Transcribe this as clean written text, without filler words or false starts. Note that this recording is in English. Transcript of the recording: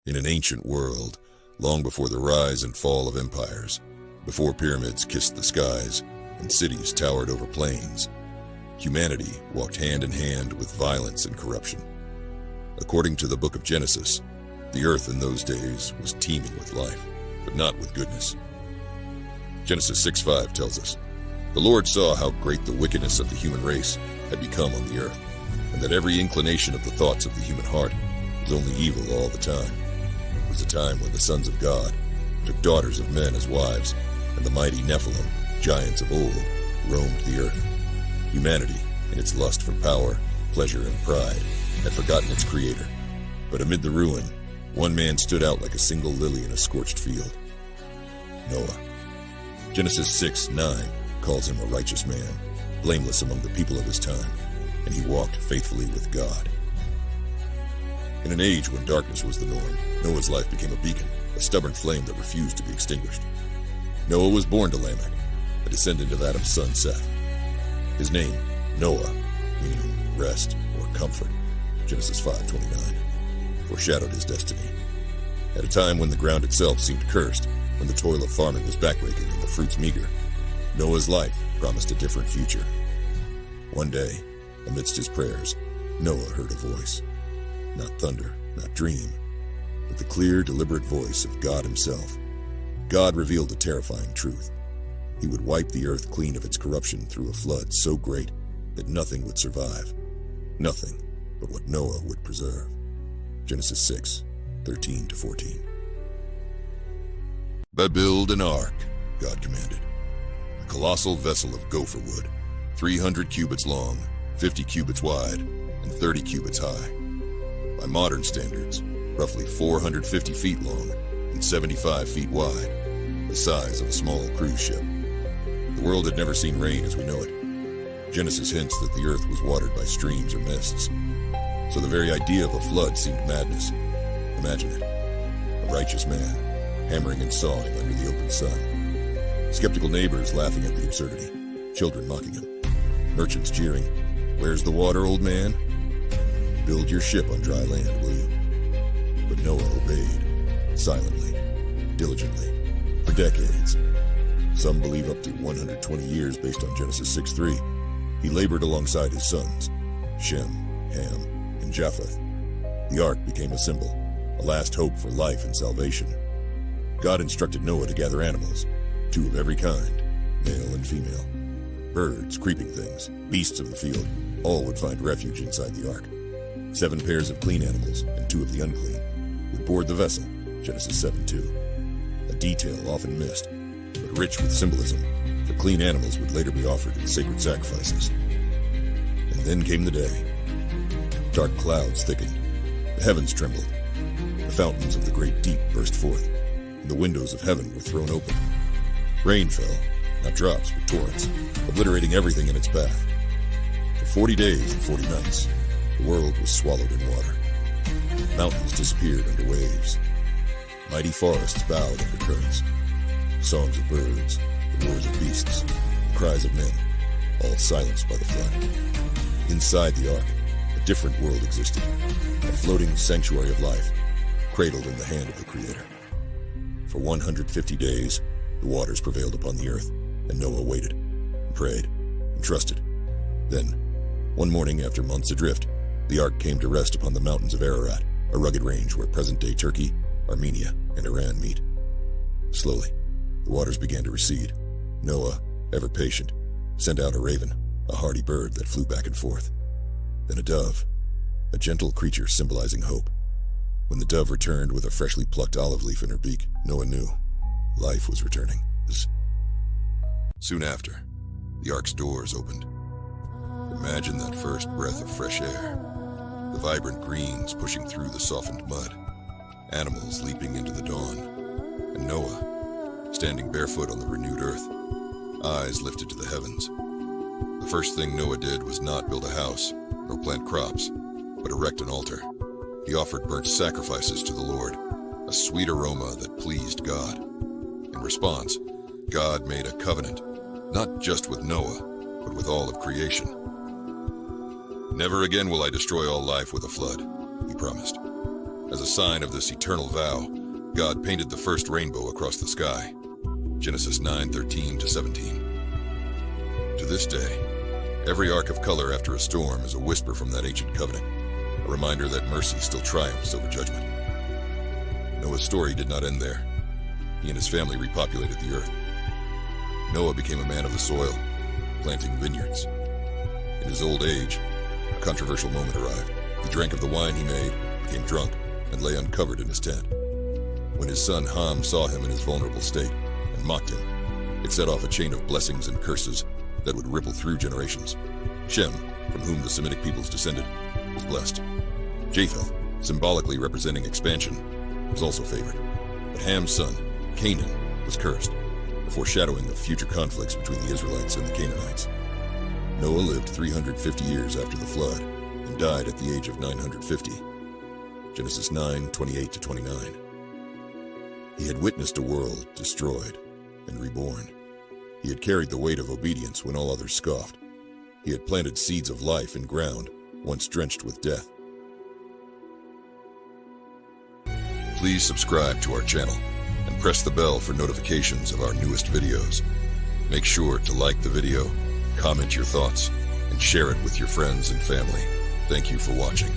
In an ancient world, long before the rise and fall of empires, before pyramids kissed the skies and cities towered over plains, humanity walked hand in hand with violence and corruption. According to the book of Genesis, the earth in those days was teeming with life, but not with goodness. Genesis 6:5 tells us, "The Lord saw how great the wickedness of the human race had become on the earth, and that every inclination of the thoughts of the human heart was only evil all the time. It was a time when the sons of God took daughters of men as wives, and the mighty Nephilim, giants of old, roamed the earth. Humanity, in its lust for power, pleasure, and pride, had forgotten its creator. But amid the ruin, one man stood out like a single lily in a scorched field: Noah. Genesis 6:9 calls him a righteous man, blameless among the people of his time, and he walked faithfully with God. In an age when darkness was the norm, Noah's life became a beacon, a stubborn flame that refused to be extinguished. Noah was born to Lamech, a descendant of Adam's son Seth. His name, Noah, meaning rest or comfort, Genesis 5:29, foreshadowed his destiny. At a time when the ground itself seemed cursed, when the toil of farming was backbreaking and the fruits meager, Noah's life promised a different future. One day, amidst his prayers, Noah heard a voice. Not thunder, not dream, but the clear, deliberate voice of God himself. God revealed a terrifying truth. He would wipe the earth clean of its corruption through a flood so great that nothing would survive. Nothing but what Noah would preserve. Genesis 6:13-14. "Build an ark," God commanded. "A colossal vessel of gopher wood, 300 cubits long, 50 cubits wide, and 30 cubits high. By modern standards, roughly 450 feet long and 75 feet wide, the size of a small cruise ship." The world had never seen rain as we know it. Genesis hints that the earth was watered by streams or mists. So the very idea of a flood seemed madness. Imagine it. A righteous man, hammering and sawing under the open sun. Skeptical neighbors laughing at the absurdity. Children mocking him. Merchants jeering, "Where's the water, old man? Build your ship on dry land, will you?" But Noah obeyed, silently, diligently, for decades. Some believe up to 120 years based on Genesis 6:3. He labored alongside his sons, Shem, Ham, and Japheth. The ark became a symbol, a last hope for life and salvation. God instructed Noah to gather animals, 2 of every kind, male and female. Birds, creeping things, beasts of the field, all would find refuge inside the ark. 7 pairs of clean animals and 2 of the unclean would board the vessel, Genesis 7:2. A detail often missed, but rich with symbolism, for clean animals would later be offered in sacred sacrifices. And then came the day. Dark clouds thickened, the heavens trembled, the fountains of the great deep burst forth, and the windows of heaven were thrown open. Rain fell, not drops but torrents, obliterating everything in its path. For 40 days and 40 nights, the world was swallowed in water. Mountains disappeared under waves. Mighty forests bowed under currents. Songs of birds, the roars of beasts, the cries of men, all silenced by the flood. Inside the ark, a different world existed, a floating sanctuary of life, cradled in the hand of the Creator. For 150 days, the waters prevailed upon the earth, and Noah waited, and prayed, and trusted. Then, one morning after months adrift, the ark came to rest upon the mountains of Ararat, a rugged range where present-day Turkey, Armenia, and Iran meet. Slowly, the waters began to recede. Noah, ever patient, sent out a raven, a hardy bird that flew back and forth. Then a dove, a gentle creature symbolizing hope. When the dove returned with a freshly plucked olive leaf in her beak, Noah knew life was returning. Soon after, the ark's doors opened. Imagine that first breath of fresh air, the vibrant greens pushing through the softened mud, animals leaping into the dawn, and Noah standing barefoot on the renewed earth, eyes lifted to the heavens. The first thing Noah did was not build a house, nor plant crops, but erect an altar. He offered burnt sacrifices to the Lord, a sweet aroma that pleased God. In response, God made a covenant, not just with Noah, but with all of creation. "Never again will I destroy all life with a flood," he promised. As a sign of this eternal vow, God painted the first rainbow across the sky. Genesis 9:13-17. To this day, every arc of color after a storm is a whisper from that ancient covenant, a reminder that mercy still triumphs over judgment. Noah's story did not end there. He and his family repopulated the earth. Noah became a man of the soil, planting vineyards. In his old age, a controversial moment arrived. He drank of the wine he made, became drunk, and lay uncovered in his tent. When his son Ham saw him in his vulnerable state and mocked him, it set off a chain of blessings and curses that would ripple through generations. Shem, from whom the Semitic peoples descended, was blessed. Japheth, symbolically representing expansion, was also favored. But Ham's son, Canaan, was cursed, a foreshadowing of future conflicts between the Israelites and the Canaanites. Noah lived 350 years after the flood and died at the age of 950. Genesis 9:28-29. He had witnessed a world destroyed and reborn. He had carried the weight of obedience when all others scoffed. He had planted seeds of life in ground once drenched with death. Please subscribe to our channel and press the bell for notifications of our newest videos. Make sure to like the video, comment your thoughts, and share it with your friends and family. Thank you for watching.